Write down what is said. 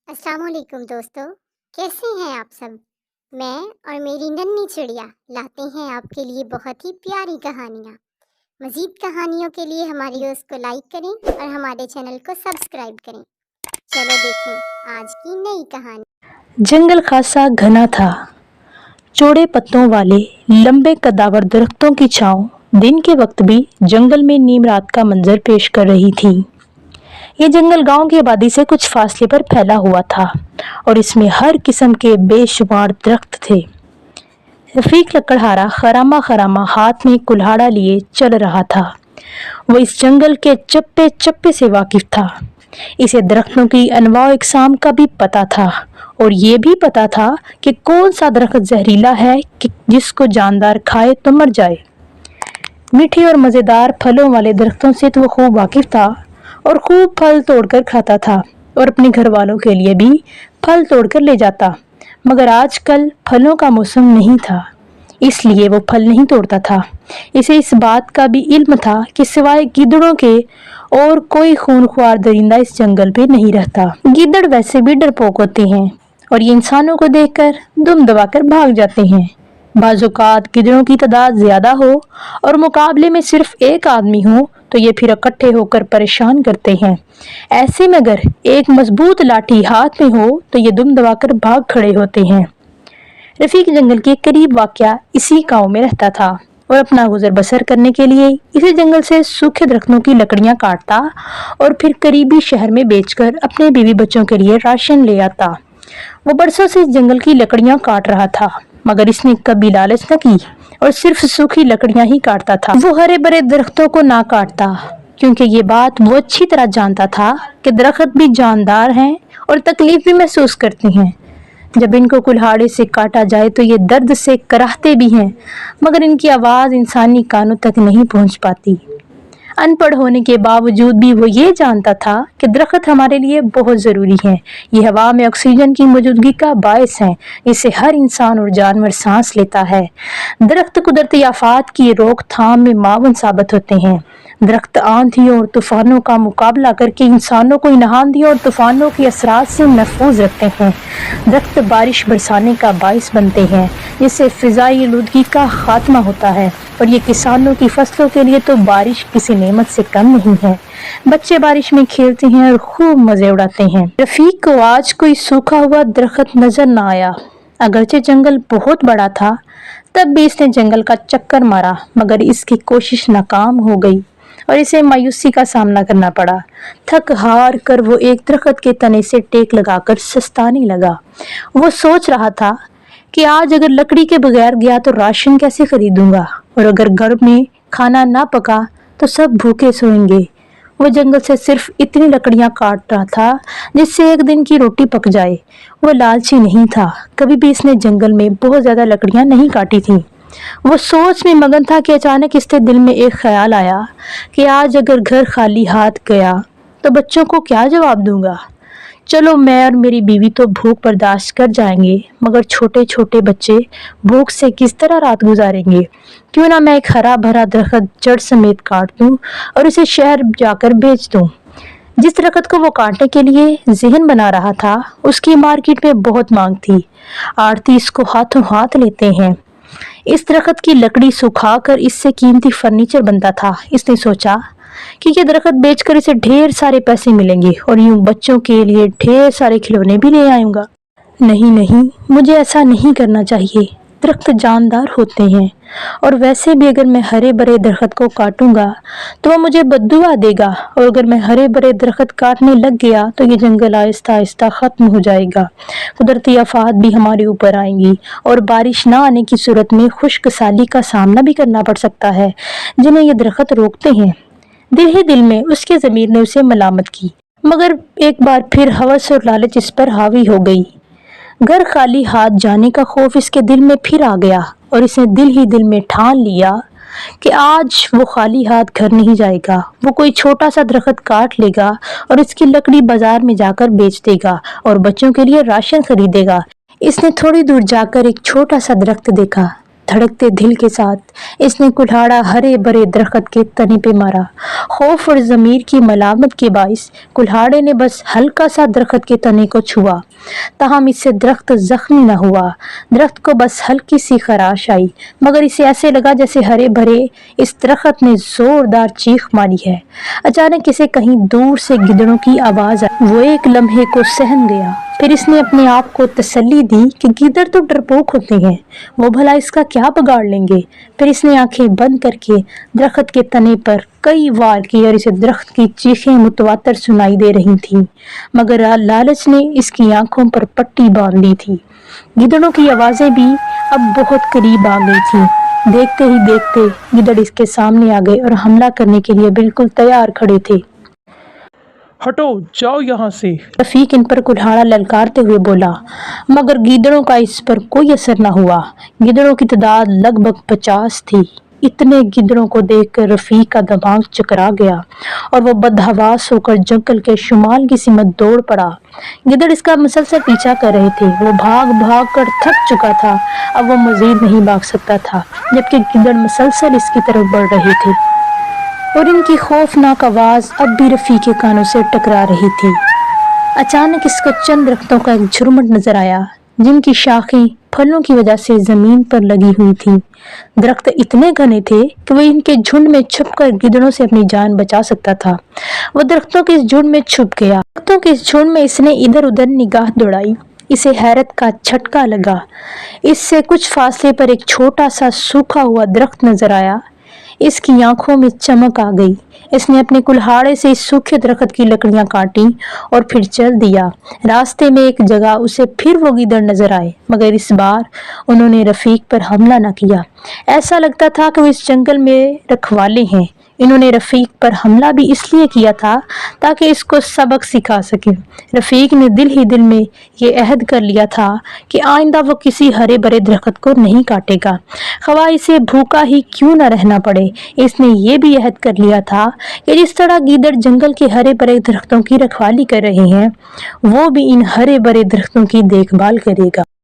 अस्सलाम वालेकुम दोस्तों, कैसे हैं आप सब। मैं और मेरी नन्ही चिड़िया लाते हैं आपके लिए बहुत ही प्यारी कहानियाँ। मज़ीद कहानियों के लिए हमारी वीडियोस को लाइक करें और हमारे चैनल को सब्सक्राइब करें। चलो देखें आज की नई कहानी। जंगल खासा घना था। चौड़े पत्तों वाले लंबे कदावर दरख्तों की छांव दिन के वक्त भी जंगल में नीम रात का मंजर पेश कर रही थी। ये जंगल गांव की आबादी से कुछ फासले पर फैला हुआ था और इसमें हर किस्म के बेशुमार दरख्त थे। रफीक लकड़हारा खरामा खरामा हाथ में कुल्हाड़ा लिए चल रहा था। वो इस जंगल के चप्पे चप्पे से वाकिफ था। इसे दरख्तों की अनवाओ इकसाम का भी पता था और ये भी पता था कि कौन सा दरख्त जहरीला है कि जिसको जानदार खाए तो मर जाए। मीठे और मज़ेदार फलों वाले दरख्तों से तो वो खूब वाकिफ था और खूब फल तोड़कर खाता था और अपने घर वालों के लिए भी फल तोड़कर ले जाता। मगर आजकल फलों का मौसम नहीं था, इसलिए वो फल नहीं तोड़ता था। इसे इस बात का भी इल्म था कि सिवाय गिद्धड़ों के और कोई खूनख्वार दरिंदा इस जंगल पे नहीं रहता। गिद्धड़ वैसे भी डरपोक होते हैं और ये इंसानों को देखकर दुम दबाकर भाग जाते हैं। बाज़ौक़ात गिद्धड़ों की तादाद ज्यादा हो और मुकाबले में सिर्फ एक आदमी हो तो ये फिर इकट्ठे होकर परेशान करते हैं। ऐसे में अगर एक मजबूत लाठी हाथ में हो तो ये दुम दबाकर भाग खड़े होते हैं। रफीक जंगल के करीब वाक़या इसी गांव में रहता था और अपना गुजर बसर करने के लिए इसी जंगल से सूखे दरख्तों की लकड़ियां काटता और फिर करीबी शहर में बेचकर अपने बीवी बच्चों के लिए राशन ले आता। वो बरसों से इस जंगल की लकड़ियां काट रहा था, मगर इसने कभी लालच न की और सिर्फ सूखी लकड़ियां ही काटता था। वो हरे भरे दरख्तों को ना काटता, क्योंकि ये बात वो अच्छी तरह जानता था कि दरख्त भी जानदार हैं और तकलीफ भी महसूस करते हैं। जब इनको कुल्हाड़े से काटा जाए तो ये दर्द से कराहते भी हैं, मगर इनकी आवाज़ इंसानी कानों तक नहीं पहुंच पाती। अनपढ़ होने के बावजूद भी वो ये जानता था कि दरख्त हमारे लिए बहुत ज़रूरी हैं। ये हवा में ऑक्सीजन की मौजूदगी का बायस हैं, जिससे हर इंसान और जानवर सांस लेता है। दरख्त कुदरती आफात की रोकथाम में मावन साबित होते हैं। दरख्त आंधियों और तूफानों का मुकाबला करके इंसानों को इन आंधियों और तूफानों के असरात से महफूज रखते हैं। दरख्त बारिश बरसाने का बायस बनते हैं, जिससे फिजाई आलूदगी का खात्मा होता है और ये किसानों की फसलों के लिए तो बारिश किसी नेमत से कम नहीं है। बच्चे बारिश में खेलते हैं और खूब मजे उड़ाते हैं। रफीक को आज कोई सूखा हुआ दरख्त नजर न आया। अगरचे जंगल बहुत बड़ा था, तब भी इसने जंगल का चक्कर मारा, मगर इसकी कोशिश नाकाम हो गई और इसे मायूसी का सामना करना पड़ा। थक हार कर वो एक दरख्त के तने से टेक लगाकर सस्ताने लगा। वो सोच रहा था कि आज अगर लकड़ी के बगैर गया तो राशन कैसे खरीदूंगा, और अगर घर में खाना ना पका तो सब भूखे सोएंगे। वो जंगल से सिर्फ इतनी लकड़ियां काट रहा था जिससे एक दिन की रोटी पक जाए। वो लालची नहीं था, कभी भी इसने जंगल में बहुत ज्यादा लकड़ियां नहीं काटी थी। वो सोच में मगन था कि अचानक इसके दिल में एक ख्याल आया कि आज अगर घर खाली हाथ गया तो बच्चों को क्या जवाब दूंगा। चलो मैं और मेरी बीवी तो भूख बर्दाश्त कर जाएंगे, मगर छोटे छोटे बच्चे भूख से किस तरह रात गुजारेंगे। क्यों ना मैं एक हरा भरा दरख्त जड़ समेत काट दूं और इसे शहर जाकर बेच दूं। जिस दरख्त को वो काटने के लिए जहन बना रहा था उसकी मार्केट में बहुत मांग थी। आड़ती इसको हाथों हाथ लेते हैं। इस दरख्त की लकड़ी सुखाकर इससे कीमती फर्नीचर बनता था। इसने सोचा कि ये दरख्त बेचकर इसे ढेर सारे पैसे मिलेंगे और यूं बच्चों के लिए ढेर सारे खिलौने भी ले आऊंगा। नहीं नहीं, मुझे ऐसा नहीं करना चाहिए। दरख्त जानदार होते हैं और वैसे भी अगर मैं हरे भरे दरख्त को काटूंगा तो वो मुझे बद्दुआ देगा, और अगर मैं हरे भरे दरख्त काटने लग गया तो ये जंगल आहिस्ता आहिस्ता खत्म हो जाएगा। कुदरती आफात भी हमारे ऊपर आएंगी और बारिश ना आने की सूरत में खुश्क साली का सामना भी करना पड़ सकता है, जिन्हें ये दरख्त रोकते हैं। दिल ही दिल में उसके ज़मीर ने उसे मलामत की, मगर एक बार फिर हवस और लालच इस पर हावी हो गई। घर खाली हाथ जाने का खौफ इसके दिल में फिर आ गया और इसने दिल ही दिल में ठान लिया कि आज वो खाली हाथ घर नहीं जाएगा। वो कोई छोटा सा दरख्त काट लेगा और इसकी लकड़ी बाजार में जाकर बेच देगा और बच्चों के लिए राशन खरीदेगा। इसने थोड़ी दूर जाकर एक छोटा सा दरख्त देखा دھڑکتے دل کے ساتھ اس نے کلہاڑا ہرے بھرے درخت کے تنے پہ مارا۔ خوف اور ضمیر کی ملامت کے باعث کلہاڑے نے بس ہلکا سا درخت کے تنے کو چھوا، تاہم اس سے درخت زخمی نہ ہوا۔ درخت کو بس ہلکی سی خراش آئی، مگر اسے ایسے لگا جیسے ہرے بھرے اس درخت نے زوردار چیخ ماری ہے۔ اچانک اسے کہیں دور سے گدڑوں کی آواز آئی۔ وہ ایک لمحے کو سہم گیا، پھر اس نے اپنے آپ کو تسلی دی کہ گیدڑ تو ڈرپوک ہوتے ہیں، وہ بھلا اس کا کیا بگاڑ لیں گے۔ پھر اس نے آنکھیں بند کر کے درخت کے تنے پر کئی وار کیے اور اسے درخت کی چیخیں متواتر سنائی دے رہی تھیں، مگر لالچ نے اس کی آنکھوں پر پٹی باندھ دی تھی۔ گیدڑوں کی آوازیں بھی اب بہت قریب آ گئی تھیں۔ دیکھتے ہی دیکھتے گیدڑ اس کے سامنے آ گئے اور حملہ کرنے کے لیے بالکل تیار کھڑے تھے۔ ہٹو، جاؤ یہاں سے۔ رفیق ان پر کلہاڑا للکارتے ہوئے بولا، مگر گیدڑوں کا اس پر کوئی اثر نہ ہوا۔ گیدڑوں کی تعداد لگ بھگ 50 تھی۔ اتنے گیدڑوں کو دیکھ کر رفیق کا دماغ چکرا گیا اور وہ بدحواس ہو کر جنگل کے شمال کی سمت دوڑ پڑا۔ گیدڑ اس کا مسلسل پیچھا کر رہے تھے۔ وہ بھاگ بھاگ کر تھک چکا تھا، اب وہ مزید نہیں بھاگ سکتا تھا، جبکہ گیدڑ مسلسل اس کی طرف بڑھ رہے تھے اور ان کی خوفناک آواز اب بھی رفیق کے کانوں سے ٹکرا رہی تھی۔ اچانک اس کو چند درختوں کا ایک جھرمٹ نظر آیا، جن کی شاخیں پھلوں کی وجہ سے زمین پر لگی ہوئی تھی۔ درخت اتنے گھنے تھے کہ وہ ان کے جھنڈ میں چھپ کر گیدڑوں سے اپنی جان بچا سکتا تھا۔ وہ درختوں کے اس جھنڈ میں چھپ گیا۔ درختوں کے اس جھنڈ میں اس نے ادھر ادھر نگاہ دوڑائی۔ اسے حیرت کا جھٹکا لگا۔ اس سے کچھ فاصلے پر ایک چھوٹا سا سوکھا ہوا درخت نظر آیا۔ اس کی آنکھوں میں چمک آ گئی۔ اس نے اپنے کلہاڑے سے اس سوکھے درخت کی لکڑیاں کاٹی اور پھر چل دیا۔ راستے میں ایک جگہ اسے پھر وہ گیدڑ نظر آئے، مگر اس بار انہوں نے رفیق پر حملہ نہ کیا۔ ایسا لگتا تھا کہ وہ اس جنگل میں رکھوالے ہیں۔ انہوں نے رفیق پر حملہ بھی اس لیے کیا تھا تاکہ اس کو سبق سکھا سکے۔ رفیق نے دل ہی دل میں یہ عہد کر لیا تھا کہ آئندہ وہ کسی ہرے بھرے درخت کو نہیں کاٹے گا، خواہ اسے بھوکا ہی کیوں نہ رہنا پڑے۔ اس نے یہ بھی عہد کر لیا تھا کہ جس طرح گیدڑ جنگل کے ہرے بھرے درختوں کی رکھوالی کر رہے ہیں، وہ بھی ان ہرے بھرے درختوں کی دیکھ بھال کرے گا۔